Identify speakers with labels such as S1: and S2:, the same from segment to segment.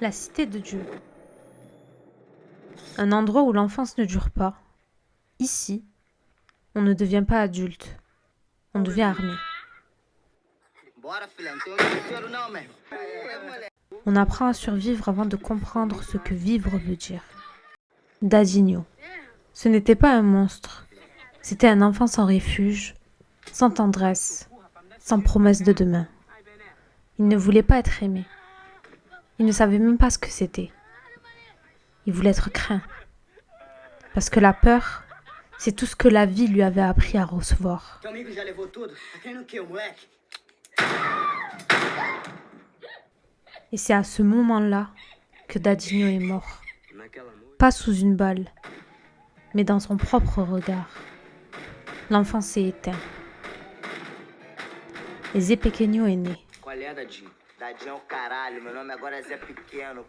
S1: La cité de Dieu. Un endroit où l'enfance ne dure pas. Ici, on ne devient pas adulte, on devient armé. On apprend à survivre avant de comprendre ce que vivre veut dire. Dadinho. Ce n'était pas un monstre, c'était un enfant sans refuge, sans tendresse, sans promesse de demain. Il ne voulait pas être aimé. Il ne savait même pas ce que c'était. Il voulait être craint. Parce que la peur, c'est tout ce que la vie lui avait appris à recevoir. Et c'est à ce moment-là que Dadinho est mort. Pas sous une balle, mais dans son propre regard. L'enfant s'est éteint. Et Zé Pequeno est né.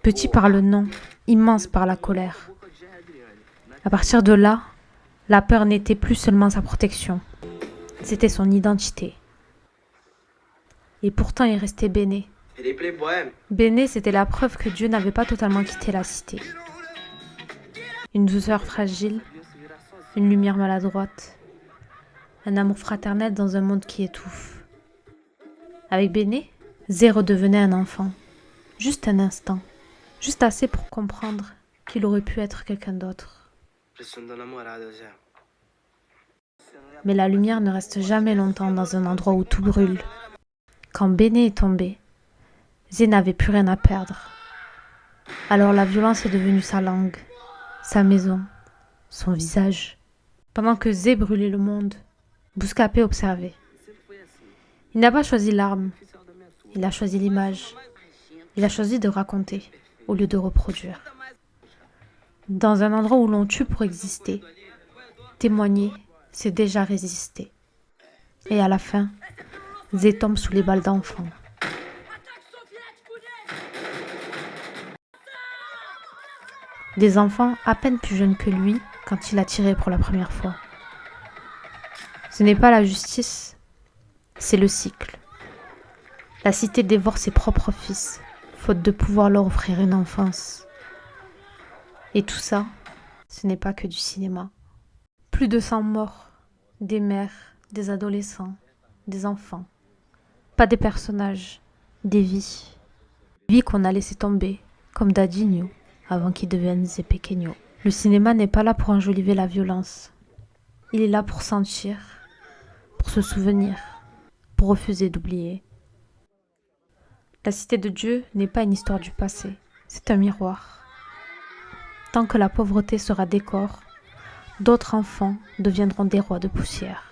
S1: Petit par le nom, immense par la colère. À partir de là, la peur n'était plus seulement sa protection, c'était son identité. Et pourtant il restait Béné. Béné, c'était la preuve que Dieu n'avait pas totalement quitté la cité. Une douceur fragile, une lumière maladroite, un amour fraternel dans un monde qui étouffe. Avec Béné, Zé redevenait un enfant, juste un instant, juste assez pour comprendre qu'il aurait pu être quelqu'un d'autre. Mais la lumière ne reste jamais longtemps dans un endroit où tout brûle. Quand Béné est tombé, Zé n'avait plus rien à perdre. Alors la violence est devenue sa langue, sa maison, son visage. Pendant que Zé brûlait le monde, Bouscapé observait. Il n'a pas choisi l'arme, il a choisi l'image. Il a choisi de raconter au lieu de reproduire. Dans un endroit où l'on tue pour exister, témoigner, c'est déjà résister. Et à la fin, Zé tombe sous les balles d'enfants. Des enfants à peine plus jeunes que lui quand il a tiré pour la première fois. Ce n'est pas la justice, c'est le cycle. La cité dévore ses propres fils, faute de pouvoir leur offrir une enfance. Et tout ça, ce n'est pas que du cinéma. Plus de 100 morts, des mères, des adolescents, des enfants. Pas des personnages, des vies. Vies qu'on a laissées tomber, comme Dadinho, avant qu'il devienne Zé Pequeno. Le cinéma n'est pas là pour enjoliver la violence. Il est là pour sentir, pour se souvenir, pour refuser d'oublier. La cité de Dieu n'est pas une histoire du passé, c'est un miroir. Tant que la pauvreté sera décor, d'autres enfants deviendront des rois de poussière.